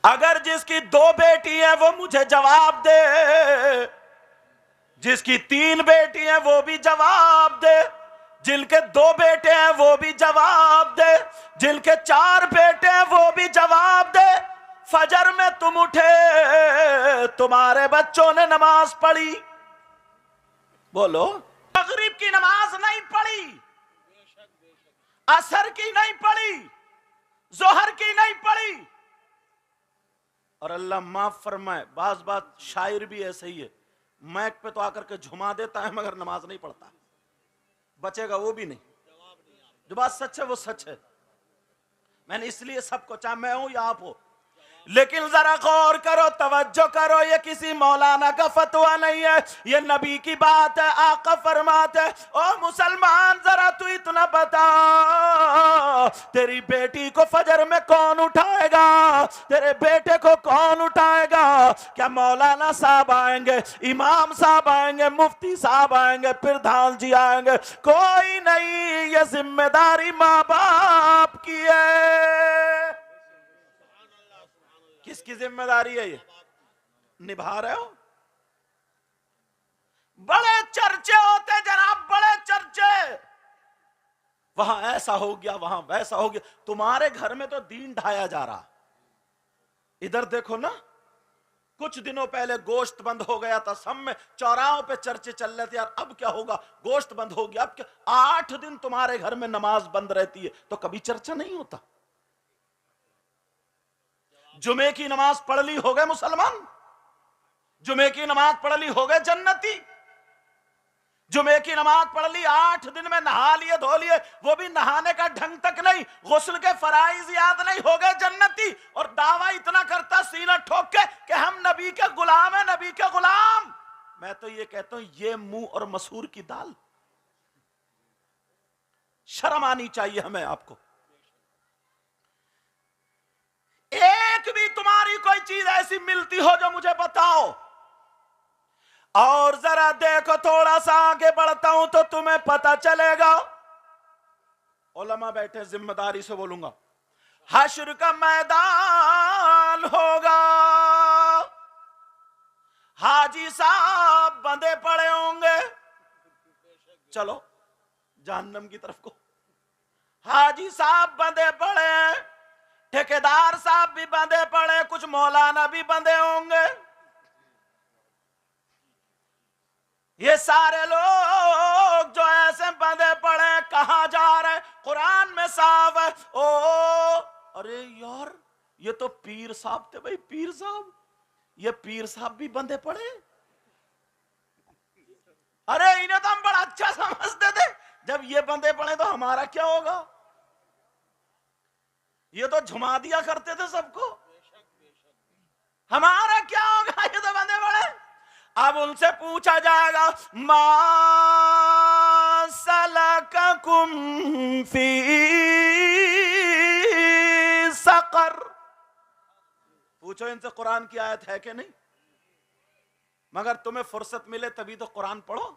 اگر جس کی 2 بیٹی ہیں وہ مجھے جواب دے، جس کی 3 بیٹی ہیں وہ بھی جواب دے، جن کے 2 بیٹے ہیں وہ بھی جواب دے، جن کے 4 بیٹے ہیں وہ بھی جواب دے۔ فجر میں تم اٹھے، تمہارے بچوں نے نماز پڑھی، بولو، مغرب کی نماز نہیں پڑھی، عصر کی نہیں پڑھی، ظہر کی نہیں پڑھی، اور اللہ معاف فرمائے بعض بات شاعر بھی ایسے ہی ہے، مائک پہ تو آ کر کے جھما دیتا ہے مگر نماز نہیں پڑھتا، بچے گا وہ بھی نہیں۔ جو بات سچ ہے وہ سچ ہے، میں نے اس لیے سب کو، چاہے میں ہوں یا آپ ہو، لیکن ذرا غور کرو، توجہ کرو، یہ کسی مولانا کا فتویٰ نہیں ہے، یہ نبی کی بات ہے، آقا فرماتے ہیں او مسلمان ذرا تو اتنا بتا، تیری بیٹی کو فجر میں کون اٹھائے گا، تیرے بیٹے کو کون اٹھائے گا؟ کیا مولانا صاحب آئیں گے، امام صاحب آئیں گے، مفتی صاحب آئیں گے، پردھان جی آئیں گے؟ کوئی نہیں، یہ ذمہ داری ماں باپ کی ہے۔ کس کی ذمہ داری ہے؟ یہ نبھا رہے ہو؟ بڑے چرچے ہوتے جناب، بڑے چرچے، وہاں ایسا ہو گیا، وہاں ویسا ہو گیا، تمہارے گھر میں تو دین ڈھایا جا رہا۔ ادھر دیکھو نا، کچھ دنوں پہلے گوشت بند ہو گیا تھا، سب میں چوراہوں پہ چرچے چل رہے تھے، یار اب کیا ہوگا، گوشت بند ہو گیا، اب کیا؟ 8 دن تمہارے گھر میں نماز بند رہتی ہے تو کبھی چرچا نہیں ہوتا؟ جمعے کی نماز پڑھ لی ہو گئے مسلمان، جمعے کی نماز پڑھ لی ہو گئے جنتی، جمعے کی نماز پڑھ لی، 8 دن میں نہا لیے دھو لیے، وہ بھی نہانے کا ڈھنگ تک نہیں، غسل کے فرائض یاد نہیں، ہو گئے جنتی، اور دعویٰ اتنا کرتا سینہ ٹھوک کے کہ ہم نبی کے غلام ہیں، نبی کے غلام۔ میں تو یہ کہتا ہوں یہ منہ اور مسور کی دال، شرم آنی چاہیے ہمیں۔ آپ کو ایک بھی تمہاری کوئی چیز ایسی ملتی ہو جو مجھے بتاؤ، اور ذرا دیکھو تھوڑا سا آگے بڑھتا ہوں تو تمہیں پتہ چلے گا۔ علماء بیٹھے، ذمہ داری سے بولوں گا، حشر کا میدان ہوگا، حاجی صاحب بندے پڑے ہوں گے، چلو جہنم کی طرف کو، حاجی صاحب بندے پڑے ہیں، ٹھیکیدار صاحب بھی بندے پڑے، کچھ مولانا بھی بندے ہوں گے، یہ سارے لوگ جو ایسے بندے پڑے کہاں جا رہے ہیں؟ قرآن میں صاف ہے، ارے یار یہ تو پیر صاحب تھے بھائی، پیر صاحب، یہ پیر صاحب بھی بندے پڑے، ارے انہیں تو ہم بڑا اچھا سمجھتے تھے، جب یہ بندے پڑے تو ہمارا کیا ہوگا؟ یہ تو جھما دیا کرتے تھے سب کو، ہمارا کیا ہوگا؟ یہ تو بندے پڑے۔ اب ان سے پوچھا جائے گا ما سلککم فی سقر، پوچھو ان سے قرآن کی آیت ہے کہ نہیں؟ مگر تمہیں فرصت ملے تبھی تو قرآن پڑھو،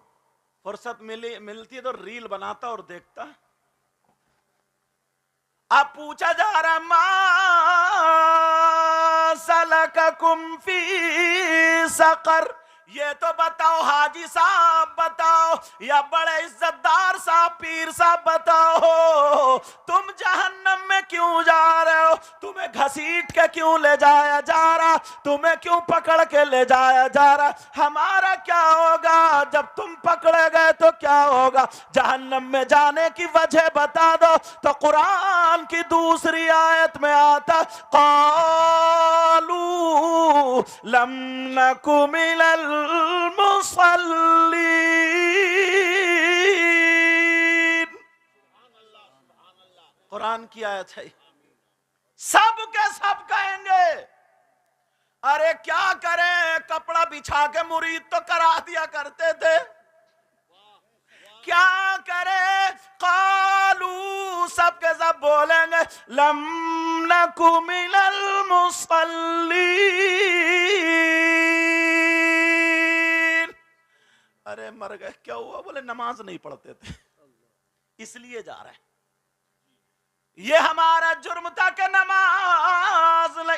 فرصت ملتی ہے تو ریل بناتا اور دیکھتا۔ اب پوچھا جا رہا ہے ما سلککم فی سقر، یہ تو بتاؤ حاجی صاحب بتاؤ، یا بڑے عزت دار صاحب پیر صاحب بتاؤ، تم جہنم میں کیوں جا رہے ہو؟ تمہیں گھسیٹ کے کیوں لے جایا جا رہا؟ تمہیں کیوں پکڑ کے لے جایا جا رہا؟ ہمارا کیا ہوگا جب تم پکڑے گئے تو کیا ہوگا؟ جہنم میں جانے کی وجہ بتا دو تو قرآن کی دوسری آیت میں آتا قالوا لم نک من المصلین، قرآن کی آیت ہے، سب کے سب کہیں گے ارے کیا کریں، کپڑا بچھا کے مرید تو کرا دیا کرتے تھے، کیا کرے؟ قالوا، سب کے سب بولیں گے لم نک من المصلین، ارے مر گئے، کیا ہوا؟ بولے نماز نہیں پڑھتے تھے اس لیے جا رہے ہیں۔ یہ ہمارا جرم تھا کہ نماز نہیں،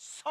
100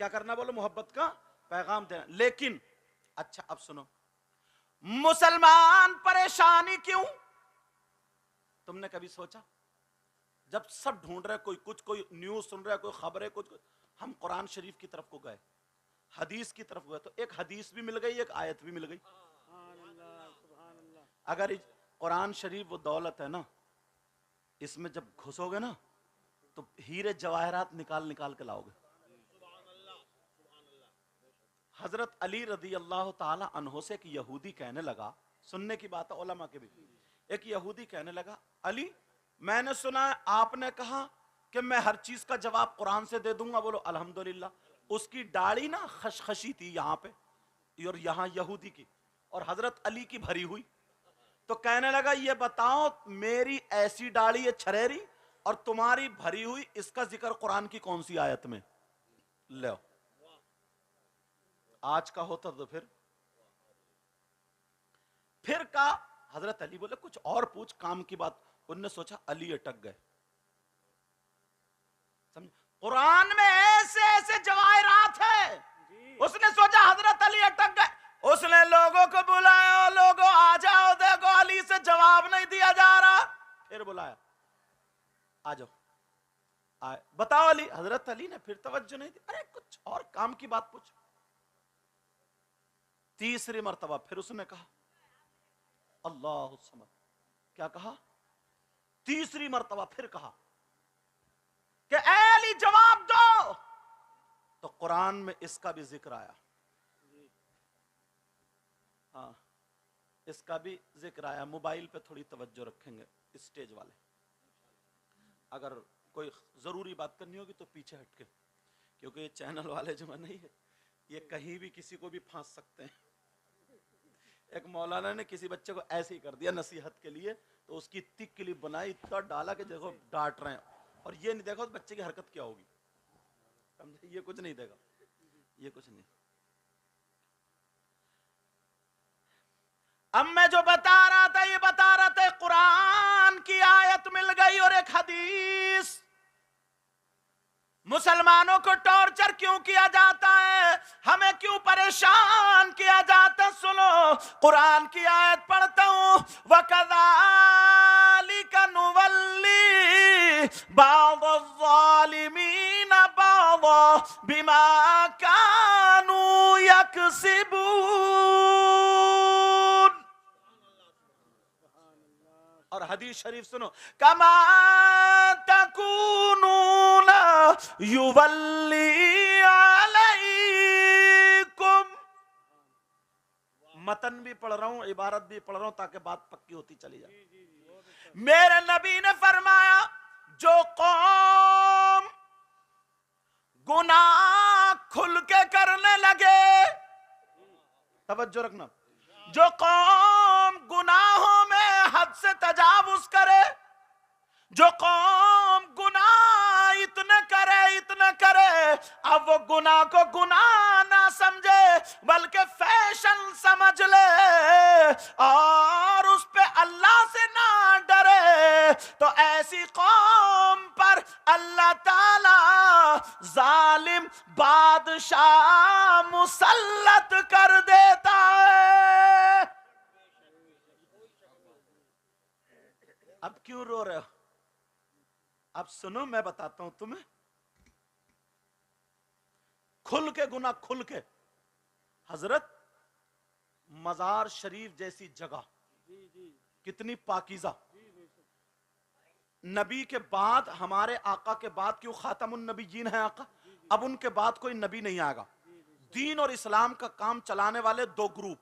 کیا کرنا بولو؟ محبت کا پیغام دینا. لیکن اچھا اب سنو, مسلمان پریشانی کیوں؟ تم نے کبھی سوچا؟ جب سب ڈھونڈ رہے, کوئی کچھ, کوئی نیوز سن رہا ہے, کوئی خبریں, کچھ, ہم قرآن شریف کی طرف کو گئے, حدیث کی طرف گئے, تو ایک حدیث بھی مل گئی, ایک آیت بھی مل گئی. اگر قرآن شریف وہ دولت ہے نا, اس میں جب گھسو گے نا تو ہیرے جواہرات نکال نکال کے لاؤ گے. حضرت علی رضی اللہ تعالی عنہ سے ایک یہودی کہنے لگا, سننے کی بات ہے علماء کے بھی, ایک یہودی کہنے لگا, علی میں نے سنا ہے آپ نے کہا کہ میں ہر چیز کا جواب قرآن سے دے دوں گا. بولو الحمدللہ. اس کی داڑھی نا خشخشی تھی یہاں پہ, اور یہاں یہودی کی, اور حضرت علی کی بھری ہوئی. تو کہنے لگا یہ بتاؤ, میری ایسی داڑھی ہے چھریری اور تمہاری بھری ہوئی, اس کا ذکر قرآن کی کون سی آیت میں؟ لو, آج کا ہوتا تو پھر کہا. حضرت علی بولے کچھ اور پوچھ, کام کی بات. انہوں نے سوچا علی اٹک گئے. قرآن میں ایسے ایسے جواہرات ہیں, اس نے سوچا حضرت علی اٹک گئے. اس نے لوگوں کو بلایا, لوگوں آ جاؤ, دیکھو علی سے جواب نہیں دیا جا رہا. پھر بلایا, آ جاؤ, آئے, بتاؤ علی. حضرت علی نے پھر توجہ نہیں دی, ارے کچھ اور کام کی بات پوچھ. تیسری مرتبہ پھر اس نے کہا اللہ الصمد. کیا کہا؟ تیسری مرتبہ پھر کہا کہ اے علی جواب دو. تو قرآن میں اس کا بھی ذکر آیا. ہاں, اس کا بھی ذکر آیا. موبائل پہ تھوڑی توجہ رکھیں گے اسٹیج والے, اگر کوئی ضروری بات کرنی ہوگی تو پیچھے ہٹ کے, کیونکہ یہ چینل والے جو نہیں ہے, یہ کہیں بھی کسی کو بھی پھانس سکتے ہیں. ایک مولانا نے کسی بچے کو ایسے ہی کر دیا نصیحت کے لیے, تو اس کی اتنی کلپ بنائی, اتنا ڈالا کہ دیکھو ڈانٹ رہے ہیں, اور یہ نہیں دیکھو بچے کی حرکت کیا ہوگی. سمجھے؟ یہ کچھ نہیں دے گا, یہ کچھ نہیں. اب میں جو بتا رہا تھا, یہ بتا رہا تھا قرآن کی آیت مل گئی اور ایک حدیث. مسلمانوں کو ٹارچر کیوں کیا جاتا ہے, ہمیں کیوں پریشان کیا جاتا ہے؟ سنو, قرآن کی آیت پڑھتا ہوں. وَكَذَلِكَ نُوَلِّي بَعْضَ الظَّالِمِينَ بَعْضًا بِمَا كَانُوا يَكْسِبُونَ. اور حدیث شریف سنو, کما تکونون یولی علیکم. متن بھی پڑھ رہا ہوں, عبارت بھی پڑھ رہا ہوں, تاکہ بات پکی ہوتی چلی جائے. میرے نبی نے فرمایا, جو قوم گناہ کھل کے کرنے لگے, توجہ رکھنا, جو قوم گناہوں میں حد سے تجاوز کرے, جو قوم گناہ اتنے کرے, اب وہ گناہ کو گناہ نہ سمجھے بلکہ فیشن سمجھ لے, اور اس پہ اللہ سے نہ ڈرے, تو ایسی قوم پر اللہ تعالی ظالم بادشاہ مسلط کر دیتا ہے. اب کیوں رو رہے ہو؟ اب سنو, میں بتاتا ہوں تمہیں. کھل کے گناہ, کھل کے. حضرت مزار شریف جیسی جگہ کتنی پاکیزہ, نبی کے بعد, ہمارے آقا کے بعد, کیوں خاتم النبیین ہیں آقا, اب ان کے بعد کوئی نبی نہیں آئے گا. دین اور اسلام کا کام چلانے والے دو گروپ,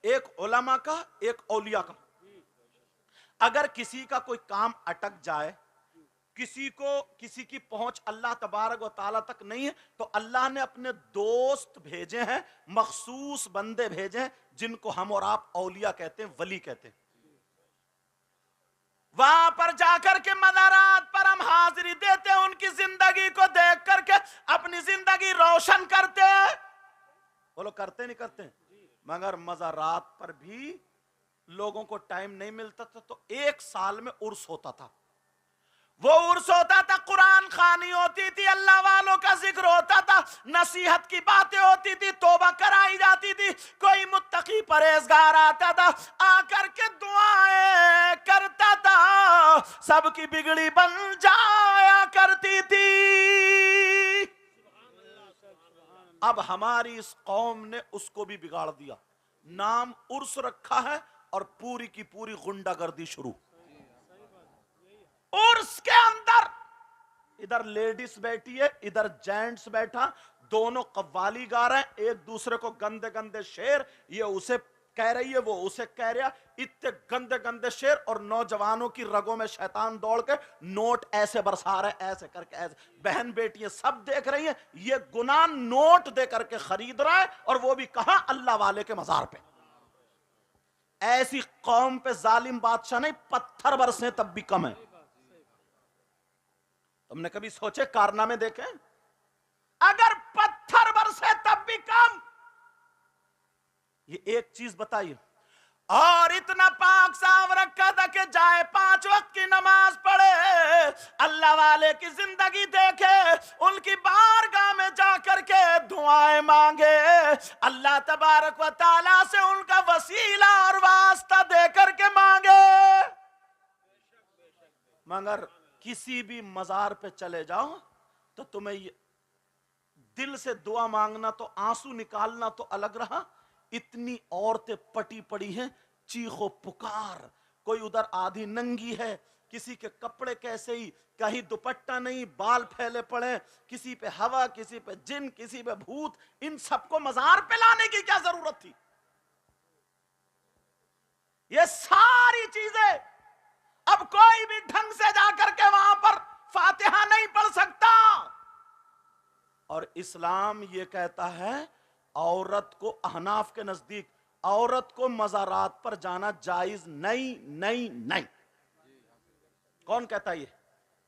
ایک علماء کا, ایک اولیاء کا. اگر کسی کا کوئی کام اٹک جائے, کسی کی پہنچ اللہ تبارک و تعالیٰ تک نہیں ہے, تو اللہ نے اپنے دوست بھیجے ہیں, مخصوص بندے بھیجے ہیں, جن کو ہم اور آپ اولیاء کہتے ہیں, ولی کہتے ہیں. وہاں پر جا کر کے مزارات پر ہم حاضری دیتے ہیں, ان کی زندگی کو دیکھ کر کے اپنی زندگی روشن کرتے ہیں. بولو کرتے نہیں کرتے؟ مگر مزارات پر بھی لوگوں کو ٹائم نہیں ملتا تھا, تو ایک سال میں عرس ہوتا تھا. وہ عرس ہوتا تھا، قرآن خوانی ہوتی تھی، اللہ والوں کا ذکر ہوتا تھا، نصیحت کی باتیں ہوتی تھی، توبہ کرائی جاتی تھی، کوئی متقی پرہیزگار آتا تھا، آ کر کے دعائیں کرتا تھا، سب کی بگڑی بن جایا کرتی تھی۔ اب ہماری اس قوم نے اس کو بھی بگاڑ دیا، نام عرس رکھا ہے اور پوری کی پوری غنڈہ گردی شروع۔ عرس کے اندر ادھر لیڈیز بیٹھی ہے، ادھر جینٹس بیٹھا، دونوں قوالی گا رہے ہیں، ایک دوسرے کو گندے گندے شعر، یہ اسے کہہ رہی ہے، وہ اسے کہہ رہا، اتنے گندے گندے شعر، اور نوجوانوں کی رگوں میں شیطان دوڑ کے نوٹ ایسے برسا رہے، ایسے کر کے، ایسے بہن بیٹیاں سب دیکھ رہی ہیں، یہ گناہ نوٹ دے کر کے خرید رہا ہے، اور وہ بھی کہاں؟ اللہ والے کے مزار پہ۔ ایسی قوم پہ ظالم بادشاہ نہیں، پتھر برسیں تب بھی کم ہے۔ تم نے کبھی سوچے کارنامے دیکھیں؟ اگر پتھر برسے تب بھی کم۔ یہ ایک چیز بتائیے، اور اتنا پاک صاف رکھا تھا کہ جائے 5 وقت کی نماز پڑھے، اللہ والے کی زندگی دیکھے، ان کی بارگاہ میں جا کر کے دعائیں مانگے، اللہ تبارک و تعالیٰ سے ان کا وسیلہ اور واسطہ دے کر کے مانگے۔ مگر کسی بھی مزار پہ چلے جاؤ تو تمہیں دل سے دعا مانگنا تو آنسو نکالنا تو الگ رہا، اتنی عورتیں پٹی پڑی ہیں، چیخ و پکار، کوئی ادھر آدھی ننگی ہے، کسی کے کپڑے کیسے ہی، کہیں دوپٹہ نہیں، بال پھیلے پڑے، کسی پہ ہوا، کسی پہ جن، کسی پہ بھوت، ان سب کو مزار پہ لانے کی کیا ضرورت تھی؟ یہ ساری چیزیں اب کوئی بھی ڈھنگ سے جا کر کے وہاں پر فاتحہ نہیں پڑھ سکتا، اور اسلام یہ کہتا ہے عورت کو، احناف کے نزدیک عورت کو مزارات پر جانا جائز نہیں نہیں نہیں۔ کون کہتا ہے یہ؟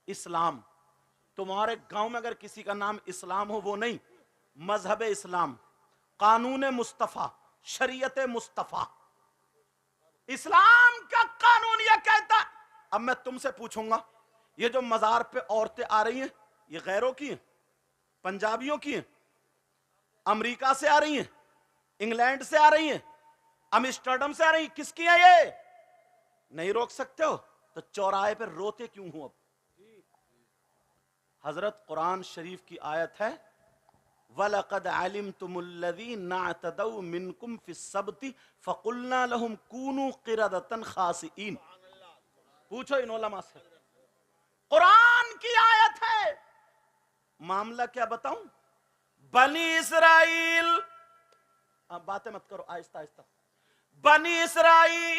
اسلام۔ تمہارے گاؤں میں اگر کسی کا نام اسلام ہو، وہ نہیں، مذہب اسلام، قانون مصطفیٰ، شریعت مصطفیٰ، اسلام کا قانون یہ کہتا۔ اب میں تم سے پوچھوں گا، یہ جو مزار پہ عورتیں آ رہی ہیں، یہ غیروں کی ہیں؟ پنجابیوں کی ہیں؟ امریکہ سے آ رہی ہیں؟ انگلینڈ سے آ رہی ہیں؟ امسٹرڈم سے آ رہی ہیں؟ کس کی ہیں یہ؟ نہیں روک سکتے ہو تو چوراہے پہ روتے کیوں ہوں؟ اب حضرت قرآن شریف کی آیت ہے، وَلَقَدْ عَلِمْتُمُ الَّذِينَ اعْتَدَوْا مِنْكُمْ فِي السَّبْتِ فَقُلْنَا لَهُمْ كُونُوا قِرَدَةً خَاسِئِينَ۔ پوچھو ان علماء سے، قرآن کی آیت ہے، معاملہ کیا بتاؤں؟ بنی اسرائیل، اب باتیں مت کرو، آہستہ آہستہ، بنی اسرائیل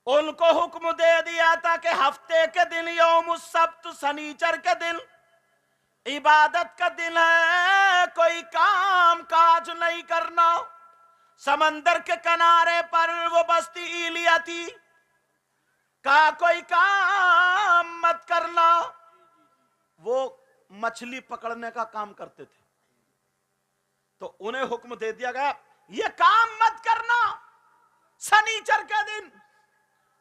ان کو حکم دے دیا تھا کہ ہفتے کے دن یوم السبت، سنیچر کے دن عبادت کا دن ہے، کوئی کام کاج نہیں کرنا۔ سمندر کے کنارے پر وہ بستی ایلیا تھی، کہا کوئی کام مت کرنا، وہ مچھلی پکڑنے کا کام کرتے تھے، تو انہیں حکم دے دیا گیا یہ کام مت کرنا سنیچر کے دن۔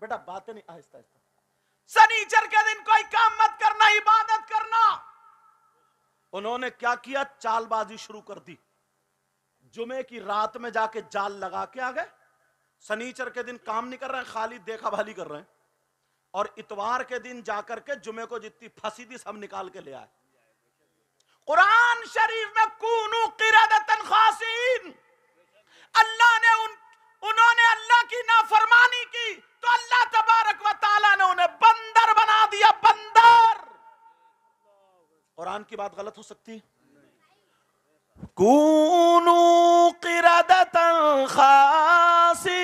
بیٹا باتیں نہیں، آہستہ آہستہ، سنیچر کے دن کوئی کام مت کرنا، عبادت کرنا۔ انہوں نے کیا کیا؟ چال بازی شروع کر دی، جمعے کی رات میں جا کے جال لگا کے آ گئے، سنیچر کے دن کام نہیں کر رہے ہیں، خالی دیکھا بھالی کر رہے ہیں، اور اتوار کے دن جا کر کے جمعے کو جتنی پھنسی تھی سب نکال کے لے آئے۔ قرآن شریف میں کونو قردۃ خاسئین، اللہ نے انہوں نے اللہ کی نافرمانی کی تو اللہ تبارک و تعالیٰ نے انہیں بندر بنا دیا، بندر۔ قرآن کی بات غلط ہو سکتی؟ کونو قردۃ خاسئین،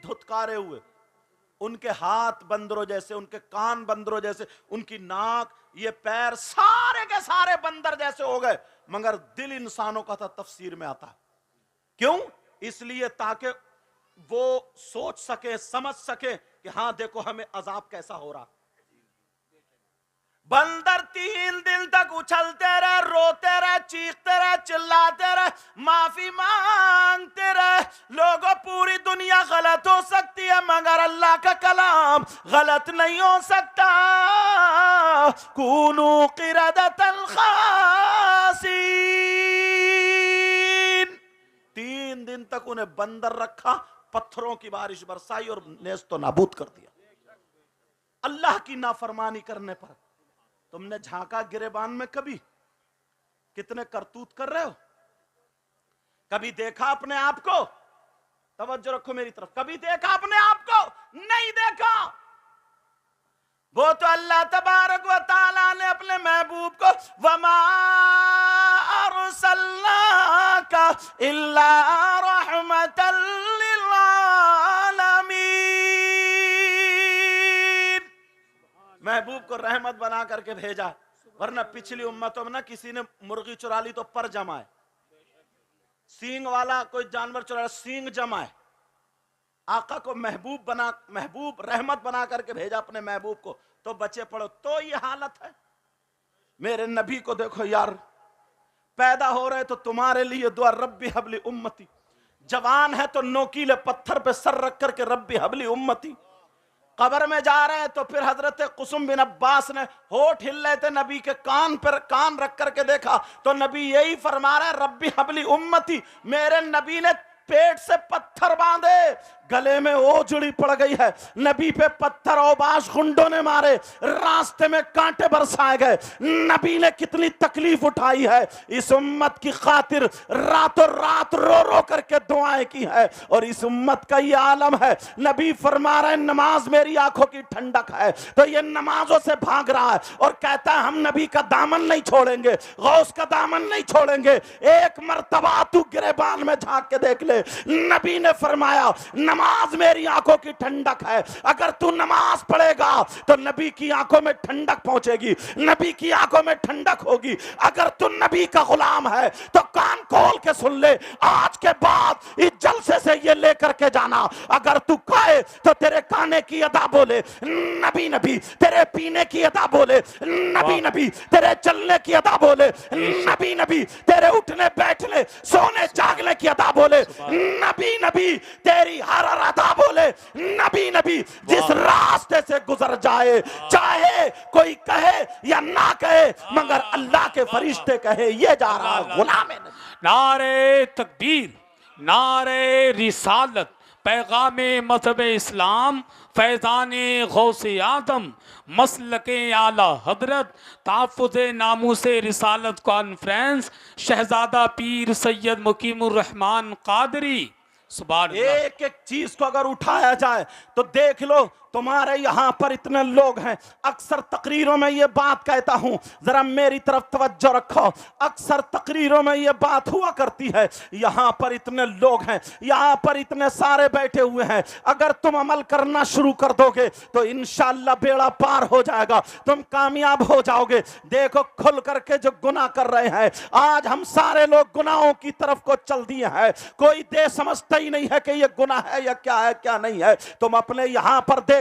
دھتکارے ہوئے، ان کے ہاتھ بندروں جیسے، ان کے کان بندروں جیسے، ان کی ناک، یہ پیر سارے کے سارے بندر جیسے ہو گئے، مگر دل انسانوں کا تھا۔ تفسیر میں آتا ہے کیوں؟ اس لیے تاکہ وہ سوچ سکے، سمجھ سکے کہ ہاں دیکھو ہمیں عذاب کیسا ہو رہا۔ بندر 3 دن تک اچھلتے رہے، روتے رہے، چیختے رہے، چلاتے رہے، معافی مانگتے رہے، لوگوں پوری دنیا غلط ہو سکتی ہے مگر اللہ کا کلام غلط نہیں ہو سکتا. کونوا قردۃ خاسئین. 3 دن تک انہیں بندر رکھا, پتھروں کی بارش برسائی اور نیست و نابود کر دیا. اللہ کی نافرمانی کرنے پر تم نے جھانکا گریبان میں کبھی؟ کتنے کرتوت کر رہے ہو؟ کبھی دیکھا اپنے آپ کو؟ توجہ رکھو میری طرف. کبھی دیکھا اپنے آپ کو؟ نہیں دیکھا. وہ تو اللہ تبارک و تعالیٰ نے اپنے محبوب کو وَمَا أَرْسَلْنَاكَ إِلَّا رَحْمَةً لِّلْعَالَمِينَ, محبوب کو رحمت بنا کر کے بھیجا. ورنہ پچھلی امتوں میں نہ کسی نے مرغی چرا لی تو پر جمائے, سینگ والا کوئی جانور چرا سینگ جمائے. آقا کو محبوب رحمت بنا کر کے بھیجا اپنے محبوب کو, تو بچے پڑھو. تو یہ حالت ہے. میرے نبی کو دیکھو یار, پیدا ہو رہے تو تمہارے لیے دعا ربی حبلی امتی. جوان ہے تو نوکیلے پتھر پہ سر رکھ کر کے ربی حبلی امتی. قبر میں جا رہے ہیں تو پھر حضرت قسم بن عباس نے ہونٹ ہل رہے تھے, نبی کے کان پر کان رکھ کر کے دیکھا تو نبی یہی فرما رہے ہیں ربی حبلی امتی. میرے نبی نے پیٹ سے پتھر باندھے, گلے میں اوجڑی پڑ گئی ہے, نبی پہ پتھر اوباش گنڈوں نے مارے, راستے میں کانٹے برسائے گئے. نبی نے کتنی تکلیف اٹھائی ہے اس امت کی خاطر, راتوں رات رو رو کر کے دعائیں کی ہے. اور اس امت کا یہ عالم ہے. نبی فرما رہے ہیں نماز میری آنکھوں کی ٹھنڈک ہے, تو یہ نمازوں سے بھاگ رہا ہے اور کہتا ہے ہم نبی کا دامن نہیں چھوڑیں گے, غوث کا دامن نہیں چھوڑیں گے. ایک مرتبہ تو گریبان میں جھانک کے دیکھ لے. نبی نے فرمایا نماز میری آنکھوں کی ٹھنڈک ہے. اگر تو نماز پڑھے گا تو نبی کی آنکھوں میں ٹھنڈک پہنچے گی, نبی کی آنکھوں میں ٹھنڈک ہوگی. اگر تو نبی کا غلام ہے تو کان کھول کے سن لے, آج کے بعد اس جلسے سے یہ لے کر کے جانا, اگر تو کہے تو تیرے کھانے کی ادا بولے نبی نبی, تیرے پینے کی ادا بولے نبی نبی, تیرے چلنے کی ادا بولے نبی نبی, تیرے اٹھنے بیٹھنے سونے جاگنے کی ادا بولے نبی نبی, تیری ہر ادا بولے نبی نبی. جس راستے سے گزر جائے چاہے کوئی کہے یا نہ کہے مگر اللہ کے فرشتے کہے یہ جا رہا غلام ہے. نعرہ تکبیر, نعرہ رسالت, پیغام مذہب اسلام, فیضان غوث اعظم, مسلک اعلیٰ حضرت, تحفظ ناموس رسالت کانفرنس, شہزادہ پیر سید مقیم الرحمن قادری. سبحان اللہ. ایک ایک چیز کو اگر اٹھایا جائے تو دیکھ لو تمہارے یہاں پر اتنے لوگ ہیں. اکثر تقریروں میں یہ بات کہتا ہوں, ذرا میری طرف توجہ رکھو. اکثر تقریروں میں یہ بات ہوا کرتی ہے یہاں پر اتنے لوگ ہیں, یہاں پر اتنے سارے بیٹھے ہوئے ہیں, اگر تم عمل کرنا شروع کر دو گے تو انشاءاللہ بیڑا پار ہو جائے گا, تم کامیاب ہو جاؤ گے. دیکھو کھل کر کے جو گناہ کر رہے ہیں, آج ہم سارے لوگ گناہوں کی طرف کو چل دیے ہیں. کوئی دے سمجھتا ہی نہیں ہے کہ یہ گناہ ہے یا کیا ہے کیا نہیں ہے. تم اپنے یہاں پر دیکھنا,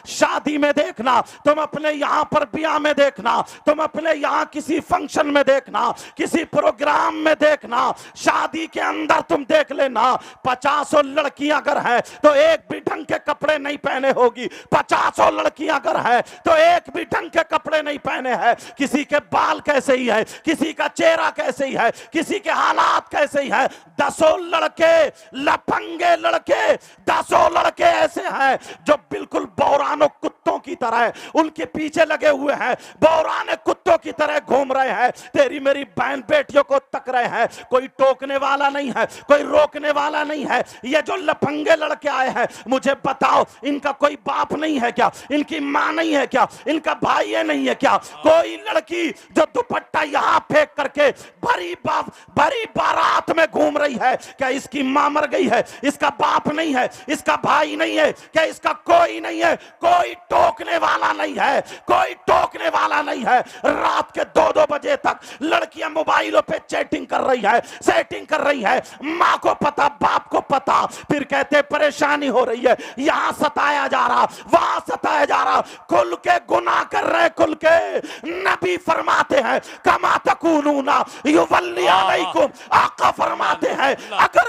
شادی میں دیکھنا, تم اپنے یہاں پر بیاہ میں دیکھنا, تم اپنے یہاں کسی فنکشن میں دیکھنا, کسی پروگرام میں دیکھنا, شادی کے اندر تم دیکھ لینا 50 لڑکیاں اگر ہیں تو ایک بھی ڈھنگ کے کپڑے نہیں پہنے ہوگی. 50 لڑکیاں اگر ہیں تو ایک بھی ڈھنگ کے کپڑے نہیں پہنے ہیں. کسی کے بال کیسے ہی ہے, کسی کا چہرہ کیسے ہی ہے, کسی کے حالات کیسے ہی ہے. 10 لڑکے لپنگے لڑکے, 10 لڑکے ایسے ہیں جو بالکل بورانوں کتوں کی طرح ہے, ان کے پیچھے لگے ہوئے ہیں, بورانے کتوں کی طرح گھوم رہے ہیں, تیری میری بہن بیٹیوں کو تک رہے ہیں. کوئی ٹوکنے والا نہیں ہے, کوئی روکنے والا نہیں ہے. یہ جو لپنگے لڑکے آئے ہیں مجھے بتاؤ ان کا کوئی باپ نہیں ہے کیا, ان کی ماں نہیں ہے کیا, ان کا بھائی نہیں ہے کیا؟ کوئی لڑکی جو دوپٹہ یہاں پھینک کر کے بھری بارات میں گھوم رہی ہے, کیا اس کی ماں مر گئی ہے, اس کا باپ نہیں ہے, اس کا بھائی نہیں ہے, کیا اس کا کوئی نہیں ہے؟ کوئی ٹوکنے والا نہیں ہے, کوئی ٹوکنے والا نہیں ہے. رات کے 2-2 بجے تک لڑکیاں موبائلوں پہ چیٹنگ کر رہی ہے, سیٹنگ کر رہی ہے, ماں کو پتا باپ کو پتا, پھر کہتے پریشانی ہو رہی ہے, یہاں ستایا جا رہا وہاں ستایا جا رہا. کھل کے گناہ کر رہے, کھل کے. نبی فرماتے ہیں کما تکونون یولی علیکم, آقا فرماتے ہیں اگر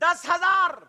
10,000।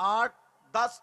8, 10,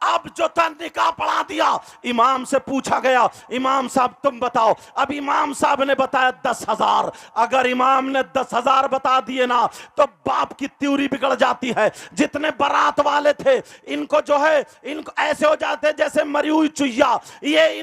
اب جو تھا نکاح پڑھا دیا. امام سے پوچھا گیا امام صاحب تم بتاؤ. اب امام صاحب نے بتایا 10,000. اگر امام نے 10,000 بتا دیے نا تو باپ کی تیوری بگڑ جاتی ہے. جتنے بارات والے تھے ان کو جو ہے ان کو ایسے ہو جاتے جیسے مری ہوئی چوہیا. یہ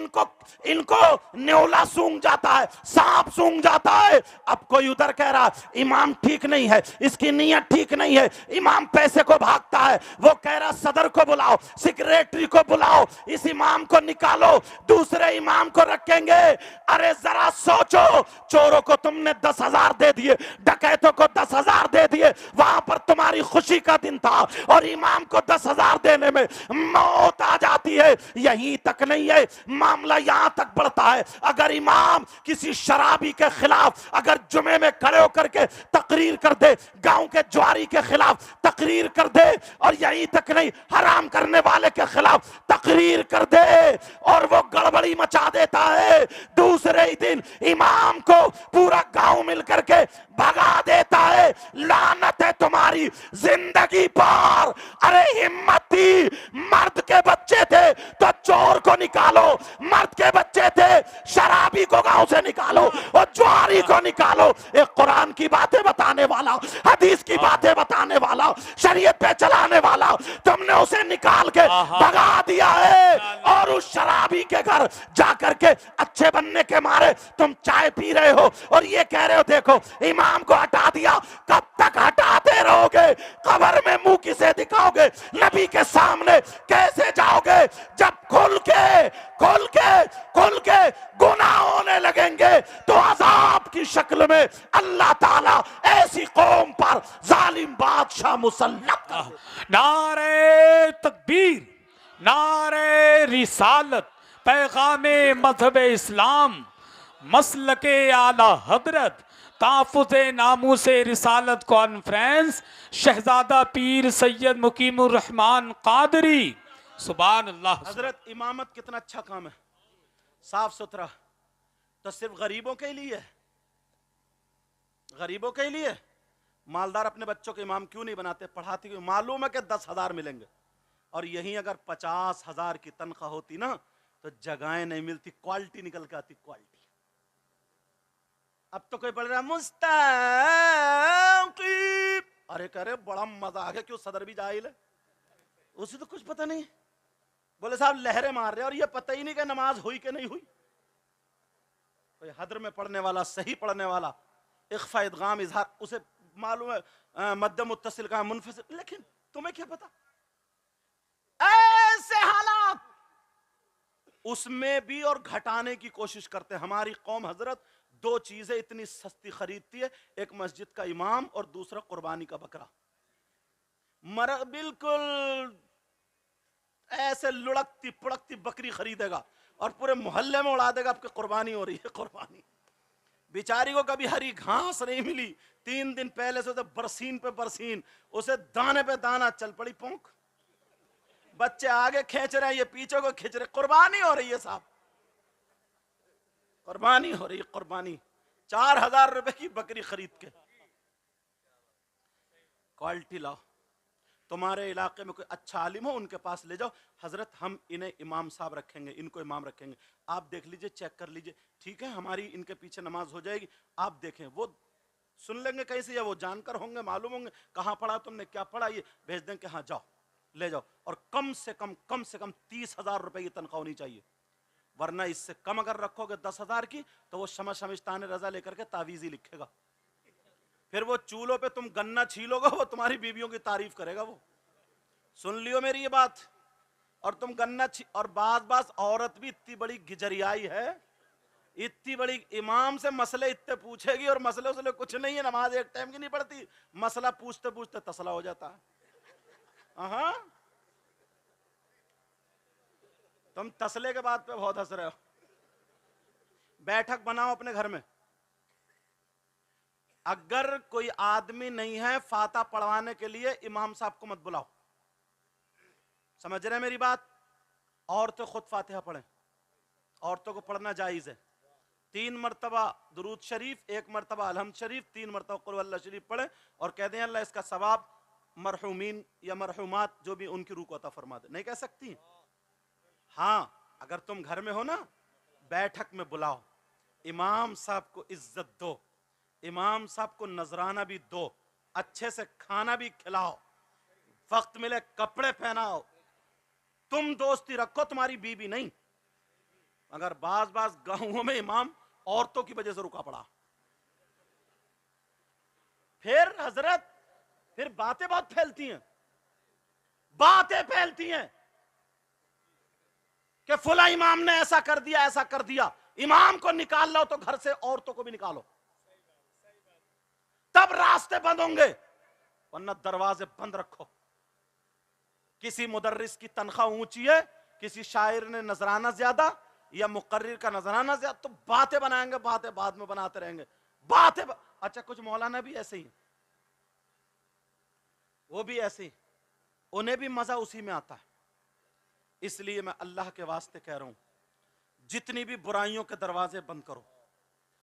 ان کو نیولا سونگ جاتا ہے, سانپ سونگ جاتا ہے. اب کوئی ادھر کہہ رہا امام ٹھیک نہیں ہے, اس کی نیت ٹھیک نہیں ہے, امام پیسے کو بھاگتا ہے. وہ کہہ رہا صدر کو بلاؤ, سیکریٹری کو بلاؤ, اس امام کو نکالو, دوسرے امام کو رکھیں گے. ارے ذرا سوچو, چوروں کو تم نے 10,000 دے دیے, ڈکیتوں کو 10,000 دے دیے, وہاں پر تمہاری خوشی کا دن تھا اور امام کو 10,000 دینے میں موت آ جاتی ہے. یہیں تک نہیں ہے, معاملہ یہاں تک بڑھتا ہے. اگر امام کسی شرابی کے خلاف اگر جمعے میں کھڑے ہو کر کے تقریر کر دے, گاؤں کے جواری کے خلاف تقریر کر دے, اور یہیں تک نہیں حرام کرنے والے کے خلاف تقریر کر دے اور وہ گڑبڑی مچا دیتا ہے, دوسرے ہی دن امام کو پورا گاؤں مل کر کے بھگا دیتا ہے. لعنت ہے تمہاری زندگی پر. ارے ہمت تھی, مرد کے بچے تھے تو چور کو نکالو, مرد کے بچے تھے شرابی کو گاؤں سے نکالو اور جواری کو نکالو. ایک قرآن کی باتیں بتانے والا, حدیث کی باتیں بتانے والا, شریعت پہ چلانے والا, تم نے اسے نکال کے بھگا دیا ہے. اور اس شرابی کے گھر جا کر کے اچھے بننے کے مارے تم چائے پی رہے ہو اور یہ کہہ رہے ہو دیکھو امام کو ہٹا دیا. کب تک ہٹاتے رہو گے؟ قبر میں منہ کسے دکھاؤ گے؟ نبی کے سامنے کیسے جاؤ گے جب کھل کے گناہ ہونے لگیں گے تو عذاب کی شکل میں اللہ تعالیٰ ایسی قوم پر ظالم بادشاہ مسلط کر دے. نعرہ تکبیر, نعرہ رسالت, پیغام مذہب اسلام, مسلک اعلی حضرت, تحفظ ناموس رسالت کانفرنس, شہزادہ پیر سید مقیم الرحمن قادری. سبحان اللہ. حضرت امامت کتنا اچھا کام ہے, صاف ستھرا, تو صرف غریبوں کے لیے, غریبوں کے لیے. مالدار اپنے بچوں کے امام کیوں نہیں بناتے؟ پڑھاتے کیوں؟ معلوم ہے کہ 10,000 ملیں گے, اور یہیں اگر 50,000 کی تنخواہ ہوتی نا تو جگہیں نہیں ملتی, کوالٹی نکل کے آتی, کوالٹی. اب تو کوئی پڑھ رہا مستقیم, ارے کہہ رہے بڑا مزہ آ گیا, کیوں صدر بھی جاہل ہے, اسے تو کچھ پتہ نہیں. بولے صاحب لہریں مار رہے اور یہ پتہ ہی نہیں کہ نماز ہوئی کہ نہیں ہوئی. کوئی حدر میں پڑھنے والا, صحیح پڑھنے والا, اخفا ادغام اظہار, اسے معلوم ہے مد متصل کا منفصل, لیکن تمہیں کیا پتا ایسے حالات اس میں بھی اور گھٹانے کی کوشش کرتے. ہماری قوم حضرت دو چیزیں اتنی سستی خریدتی ہے, ایک مسجد کا امام اور دوسرا قربانی کا بکرا. بالکل ایسے لڑکتی پڑکتی بکری خریدے گا اور پورے محلے میں اڑا دے گا آپ کی قربانی ہو رہی ہے. قربانی بیچاری کو کبھی ہری گھاس نہیں ملی, 3 دن پہلے سے اسے برسین پہ برسین, اسے دانے پہ دانا, چل پڑی پونک, بچے آگے کھینچ رہے ہیں یہ پیچھے کو کھینچ رہے. قربانی ہو رہی ہے صاحب, قربانی ہو رہی ہے. قربانی 4,000 روپے کی بکری خرید کے, کوالٹی لاؤ. تمہارے علاقے میں کوئی اچھا عالم ہو ان کے پاس لے جاؤ, حضرت ہم انہیں امام صاحب رکھیں گے, ان کو امام رکھیں گے, آپ دیکھ لیجئے, چیک کر لیجئے, ٹھیک ہے ہماری ان کے پیچھے نماز ہو جائے گی. آپ دیکھیں وہ سن لیں گے کیسے, یا وہ جان کر ہوں گے, معلوم ہوں گے کہاں پڑھا تم نے, کیا پڑھا, یہ بھیج دیں کہ ہاں جاؤ لے جاؤ. اور کم سے کم 30,000 روپے کی تنخواہ ہونی چاہیے, ورنہ اس سے کم اگر رکھو گے 10,000 کی تو وہ شمشتان رضا لے کر کے تعویذی لکھے گا, پھر وہ چولہوں پہ تم گنا چھیلو گے, وہ تمہاری بیویوں کی تعریف کرے گا. وہ سن لیو میری یہ بات, اور تم گنا اور بعض عورت بھی اتنی بڑی گجریائی ہے, اتنی بڑی امام سے مسئلے اتنے پوچھے گی اور مسئلے اسلے کچھ نہیں ہے, نماز ایک ٹائم کی نہیں پڑھتی, مسئلہ پوچھتے پوچھتے تسلا ہو جاتا ہے. ہاں تم تسلے کے بعد پہ بہت ہنس رہے ہو. بیٹھک بناؤ اپنے گھر میں, اگر کوئی آدمی نہیں ہے فاتحہ پڑھوانے کے لیے امام صاحب کو مت بلاؤ. سمجھ رہے ہیں میری بات؟ عورتیں خود فاتحہ پڑھیں, عورتوں کو پڑھنا جائز ہے. 3 مرتبہ درود شریف, 1 مرتبہ الحمد شریف, 3 مرتبہ قل ہو اللہ شریف پڑھیں اور کہہ دیں اللہ اس کا ثواب مرحومین یا مرحومات جو بھی ان کی روح کو عطا فرما دے. نہیں کہہ سکتی؟ ہاں اگر تم گھر میں ہو نا بیٹھک میں بلاؤ, امام صاحب کو عزت دو, امام صاحب کو نذرانہ بھی دو, اچھے سے کھانا بھی کھلاؤ, وقت ملے کپڑے پہناؤ. تم دوستی رکھو, تمہاری بیوی نہیں. اگر بعض گاؤں میں امام عورتوں کی وجہ سے رکا پڑا, پھر حضرت پھر باتیں بہت پھیلتی ہیں, باتیں پھیلتی ہیں کہ فلاں امام نے ایسا کر دیا ایسا کر دیا. امام کو نکال لو تو گھر سے عورتوں کو بھی نکالو, تب راستے بند ہوں گے, ورنہ دروازے بند رکھو. کسی مدرس کی تنخواہ اونچی ہے, کسی شاعر نے نذرانہ زیادہ یا مقرر کا نذرانہ زیادہ, تو باتیں بنائیں گے, باتیں بعد میں بناتے رہیں گے. اچھا کچھ مولانا بھی ایسے ہی, وہ بھی ایسے ہی, انہیں بھی مزہ اسی میں آتا ہے. اس لیے میں اللہ کے واسطے کہہ رہا ہوں, جتنی بھی برائیوں کے دروازے بند کرو,